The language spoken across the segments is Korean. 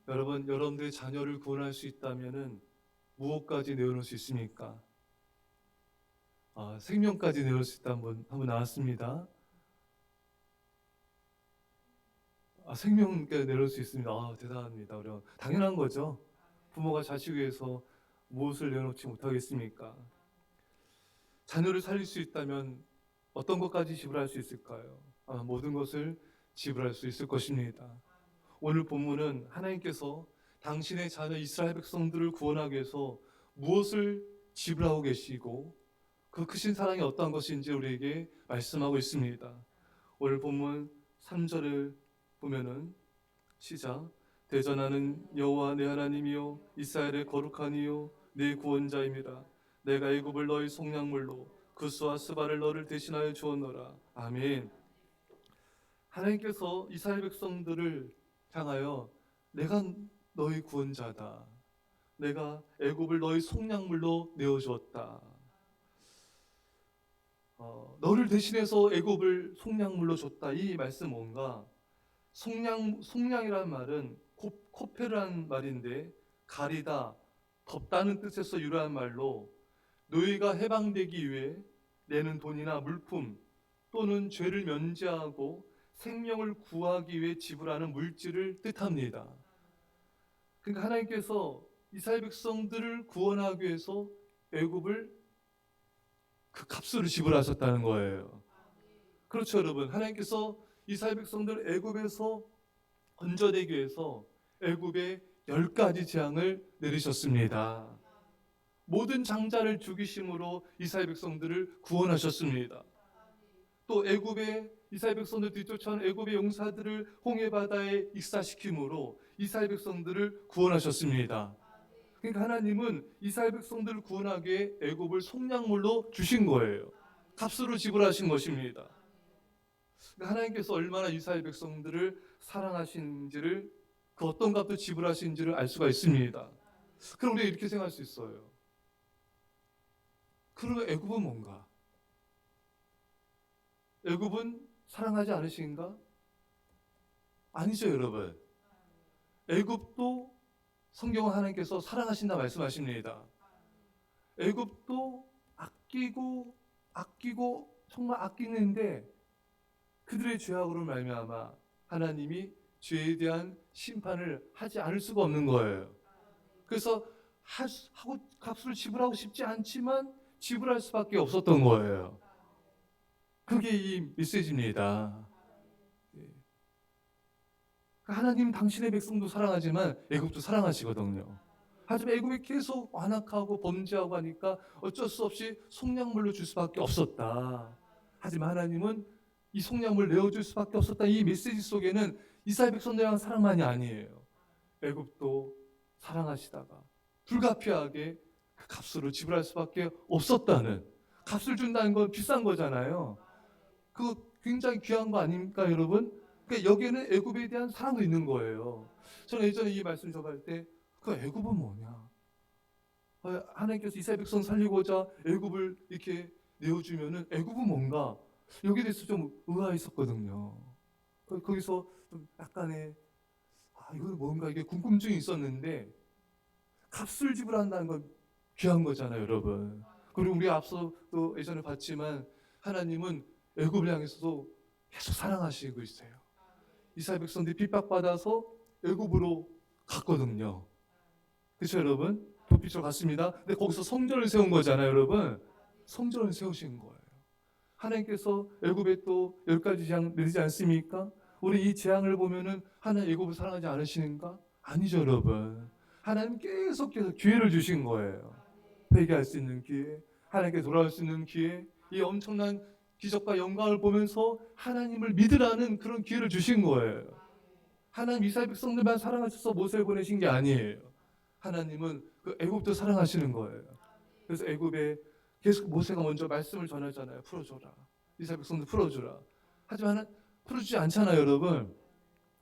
여러분들의 자녀를 구원할 수 있다면은 무엇까지 내어놓을 수 있습니까? 생명까지 내어놓을 수 있다는 한분 나왔습니다. 생명까지 내어놓을 수 있습니다. 대단합니다. 당연한 거죠. 부모가 자식 위해서 무엇을 내어놓지 못하겠습니까? 자녀를 살릴 수 있다면 어떤 것까지 지불할 수 있을까요? 모든 것을 지불할 수 있을 것입니다. 오늘 본문은 하나님께서 당신의 자녀 이스라엘 백성들을 구원하기 위해서 무엇을 지불하고 계시고 그 크신 사랑이 어떠한 것인지 우리에게 말씀하고 있습니다. 오늘 본문 3절을 보면은 시작. 대전하는 여호와 내 하나님이요 이스라엘의 거룩한 이요 내 구원자입니다. 내가 애굽을 너희 속량물로 구스와 스바를 너를 대신하여 주었노라. 아멘. 하나님께서 이스라엘 백성들을 향하여 내가 너희 구원자다. 내가 애굽을 너희 속량물로 내어주었다. 너를 대신해서 애굽을 속량물로 줬다. 이 말씀 뭔가 속량이라는 말은 코페르라는 말인데 가리다, 덮다는 뜻에서 유래한 말로 노예가 해방되기 위해 내는 돈이나 물품 또는 죄를 면제하고 생명을 구하기 위해 지불하는 물질을 뜻합니다. 그러니까 하나님께서 이스라엘 백성들을 구원하기 위해서 애굽을 그 값으로 지불하셨다는 거예요. 그렇죠, 여러분. 하나님께서 이스라엘 백성들 애굽에서 건져내기 위해서 애굽에 10가지 재앙을 내리셨습니다. 모든 장자를 죽이심으로 이스라엘 백성들을 구원하셨습니다. 또 애굽의 이스라엘 백성들 뒤쫓아온 애굽의 용사들을 홍해 바다에 익사시킴으로 이스라엘 백성들을 구원하셨습니다. 그러니까 하나님은 이스라엘 백성들을 구원하기에 애굽을 속량물로 주신 거예요. 값으로 지불하신 것입니다. 그러니까 하나님께서 얼마나 이스라엘 백성들을 사랑하신지를 그 어떤 값도 지불하신지를 알 수가 있습니다. 그럼 우리가 이렇게 생각할 수 있어요. 그러면 애굽은 뭔가? 애굽은 사랑하지 않으신가? 아니죠, 여러분. 애굽도 성경은 하나님께서 사랑하신다 말씀하십니다. 애굽도 아끼고 정말 아끼는데 그들의 죄악으로 말미암아 하나님이 죄에 대한 심판을 하지 않을 수가 없는 거예요. 그래서 하고 값을 지불하고 싶지 않지만 지불할 수밖에 없었던 거예요. 그게 이 메시지입니다. 하나님 당신의 백성도 사랑하지만 애굽도 사랑하시거든요. 하지만 애굽이 계속 완악하고 범죄하고 하니까 어쩔 수 없이 속량물로 줄 수밖에 없었다. 하지만 하나님은 이 속량물 내어줄 수밖에 없었다. 이 메시지 속에는 이스라엘 백성들에 대한 사랑만이 아니에요. 애굽도 사랑하시다가 불가피하게 그 값으로 지불할 수밖에 없었다는, 값을 준다는 건 비싼 거잖아요. 그거 굉장히 귀한 거 아닙니까, 여러분? 그러니까 여기에는 애굽에 대한 사랑도 있는 거예요. 저는 예전에 이 말씀 접할 때 그 애굽은 뭐냐? 하나님께서 이스라엘 백성 살리고자 애굽을 이렇게 내어주면은 애굽은 뭔가? 여기에 대해서 좀 의아했었거든요. 거기서 좀 약간의 이건 뭔가 이게 궁금증이 있었는데 값을 지불한다는 건 귀한 거잖아요, 여러분. 그리고 우리 앞서 또 예전에 봤지만 하나님은 애굽을 향해서도 계속 사랑하시고 있어요. 이스라엘 백성들이 핍박받아서 애굽으로 갔거든요. 그렇죠, 여러분? 도피처 갔습니다. 근데 거기서 성전을 세운 거잖아요, 여러분. 성전을 세우신 거예요. 하나님께서 애굽에 또 10가지 재앙 내리지 않습니까? 우리 이 재앙을 보면은 하나님 애굽을 사랑하지 않으시는가? 아니죠, 여러분. 하나님 계속해서 기회를 주신 거예요. 회개할 수 있는 기회, 하나님께 돌아올 수 있는 기회, 이 엄청난 기적과 영광을 보면서 하나님을 믿으라는 그런 기회를 주신 거예요. 하나님 이스라엘 백성들만 사랑하셔서 모세를 보내신 게 아니에요. 하나님은 그 애굽도 사랑하시는 거예요. 그래서 애굽에 계속 모세가 먼저 말씀을 전하잖아요. 풀어줘라. 이스라엘 백성들 풀어줘라. 하지만 풀어주지 않잖아요, 여러분.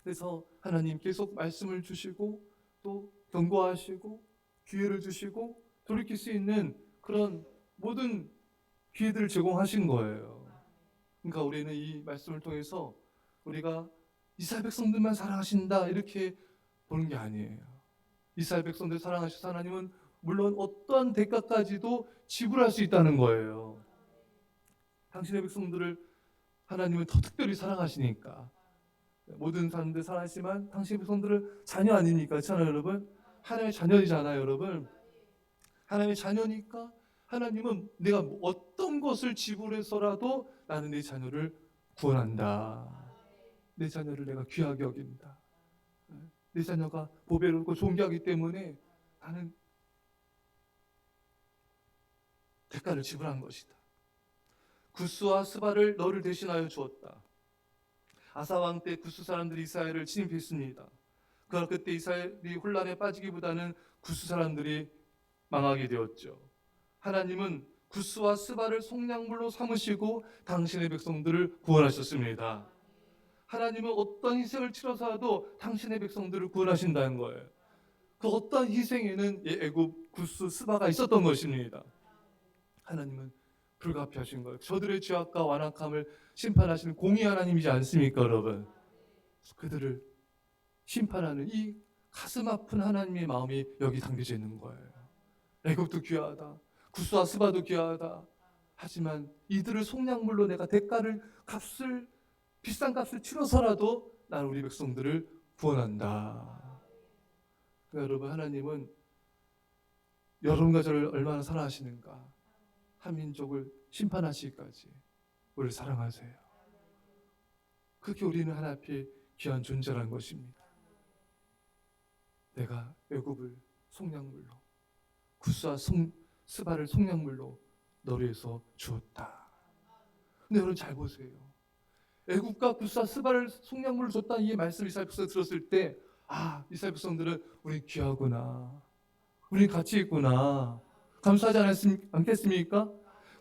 그래서 하나님 계속 말씀을 주시고 또 경고하시고 기회를 주시고 돌이킬 수 있는 그런 모든 기회들을 제공하신 거예요. 그러니까 우리는 이 말씀을 통해서 우리가 이스라엘 백성들만 사랑하신다 이렇게 보는 게 아니에요. 이스라엘 백성들 사랑하신 하나님은 물론 어떠한 대가까지도 지불할 수 있다는 거예요. 당신의 백성들을 하나님은 더 특별히 사랑하시니까. 모든 사람들 사랑하시지만 당신의 백성들을 자녀 아닙니까? 그렇잖아요, 여러분. 하나님의 자녀이잖아요, 여러분. 하나님의 자녀니까 하나님은 내가 어떤 것을 지불해서라도 나는 내 자녀를 구원한다. 내 자녀를 내가 귀하게 여긴다. 내 자녀가 보배롭고 존귀하기 때문에 나는 대가를 지불한 것이다. 구스와 스바를 너를 대신하여 주었다. 아사 왕 때 구스 사람들이 이스라엘을 침입했습니다. 그러나 그때 이스라엘이 혼란에 빠지기보다는 구스 사람들이 망하게 되었죠. 하나님은 구스와 스바를 속량물로 삼으시고 당신의 백성들을 구원하셨습니다. 하나님은 어떤 희생을 치러서라도 당신의 백성들을 구원하신다는 거예요. 그 어떤 희생에는 애굽, 구스, 스바가 있었던 것입니다. 하나님은 불가피하신 거예요. 저들의 죄악과 완악함을 심판하시는 공의 하나님이지 않습니까, 여러분? 그들을 심판하는 이 가슴 아픈 하나님의 마음이 여기 담겨져 있는 거예요. 애굽도 귀하다, 구스와 스바도 귀하다. 하지만 이들을 속량물로 내가 비싼 값을 치러서라도 나는 우리 백성들을 구원한다. 그러니까 여러분, 하나님은 여러분과 저를 얼마나 사랑하시는가. 한 민족을 심판하시기까지 우리를 사랑하세요. 그렇게 우리는 하나님 앞에 귀한 존재라는 것입니다. 내가 애굽을 속량물로, 구스와 스바를 속량물로 너를 위해서 주었다. 근데 여러분 잘 보세요. 애굽과 구스와 스바를 속량물로 줬다는 이 말씀을 이스라엘 백성들 들었을 때, 이스라엘 백성들은 우리 귀하구나, 우리 가치 있구나, 감사하지 않겠습니까?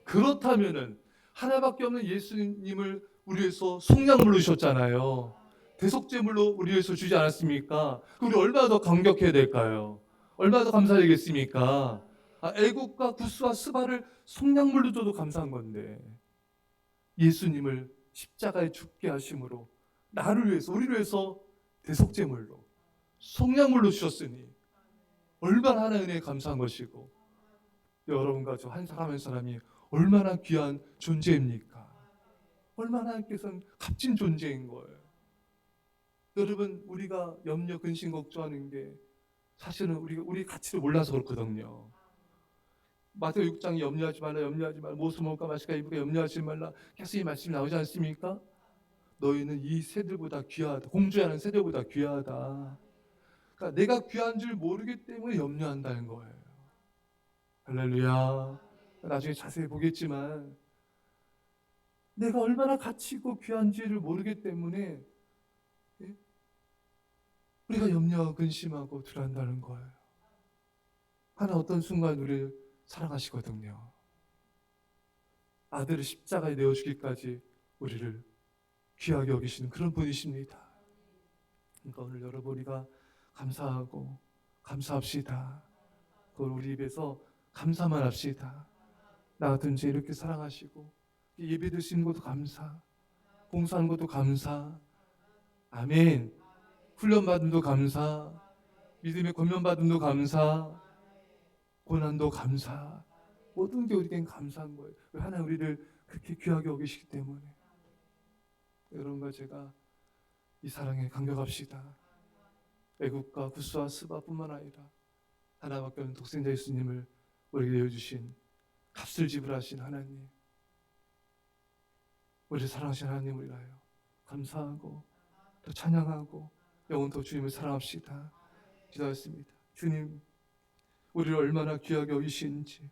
그렇다면은 하나밖에 없는 예수님을 우리 위해서 속량물로 주셨잖아요. 대속제물로 우리 위해서 주지 않았습니까? 우리 얼마나 더 감격해야 될까요? 얼마나 더 감사해야겠습니까? 애국과 구스와 스바를 속량물로 줘도 감사한 건데, 예수님을 십자가에 죽게 하심으로 나를 위해서, 우리를 위해서 대속제물로, 속량물로 주셨으니 얼마나 하나의 은혜에 감사한 것이고, 여러분과 저 한 사람 한 사람이 얼마나 귀한 존재입니까? 얼마나 하나님께서는 값진 존재인 거예요. 여러분, 우리가 염려, 근심, 걱정하는 게 사실은 우리 가치를 몰라서 그렇거든요. 마태복음 6장에 염려하지 말라, 무엇을 먹을까 마실까 입을까 염려하지 말라, 계속 이 말씀이 나오지 않습니까? 너희는 이 새들보다 귀하다, 공주하는 새들보다 귀하다. 그러니까 내가 귀한 줄 모르기 때문에 염려한다는 거예요. 할렐루야. 나중에 자세히 보겠지만 내가 얼마나 가치 있고 귀한지를 모르기 때문에 우리가 염려하고 근심하고 두려워한다는 거예요. 하나 어떤 순간 우리를 사랑하시거든요. 아들을 십자가에 내어주기까지 우리를 귀하게 여기시는 그런 분이십니다. 그러니까 오늘 여러분, 우리가 감사하고 감사합시다. 그걸 우리 입에서 감사만 합시다. 나 같은 죄 이렇게 사랑하시고 예배 드리는 것도 감사, 봉사하는 것도 감사, 아멘. 훈련받음도 감사, 믿음의 권면받음도 감사, 고난도 감사, 모든 게 우리에겐 감사한 거예요. 하나님 우리를 그렇게 귀하게 여기시기 때문에. 여러분과 제가 이 사랑에 감격합시다. 애국과 구스와 스바뿐만 아니라 하나밖에 없는 독생자 예수님을 우리에게 내어주신, 값을 지불하신 하나님, 우리를 사랑하신 하나님을 위하여 감사하고 또 찬양하고 영원토록 주님을 사랑합시다. 기도하였습니다. 주님, 우리를 얼마나 귀하게 여기시는지,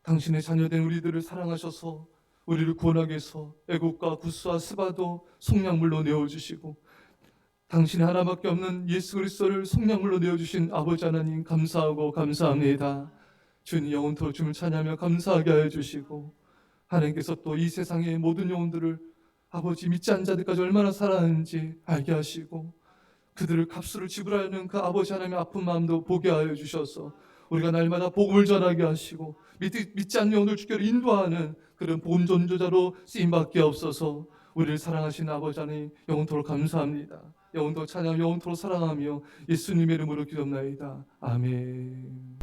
당신의 자녀된 우리들을 사랑하셔서 우리를 구원하기 위해서 애국과 구스와 스바도 속량물로 내어주시고, 당신의 하나밖에 없는 예수 그리스도를 속량물로 내어주신 아버지 하나님 감사하고 감사합니다. 주님, 영원토록 주님을 찬양하며 감사하게 하여 주시고, 하나님께서 또 이 세상의 모든 영혼들을 아버지 믿지 않는 자들까지 얼마나 사랑하는지 알게 하시고, 그들을 값으로 지불하는 그 아버지 하나님의 아픈 마음도 보게 하여 주셔서 우리가 날마다 복음을 전하게 하시고 믿지 않는 영혼을 주께로 인도하는 그런 복음 전도자로 쓰임받게 없어서 우리를 사랑하시는 아버지 하나님 영원토록 감사합니다. 영원토록 찬양, 영원토록 사랑하며 예수님의 이름으로 기도합나이다. 아멘.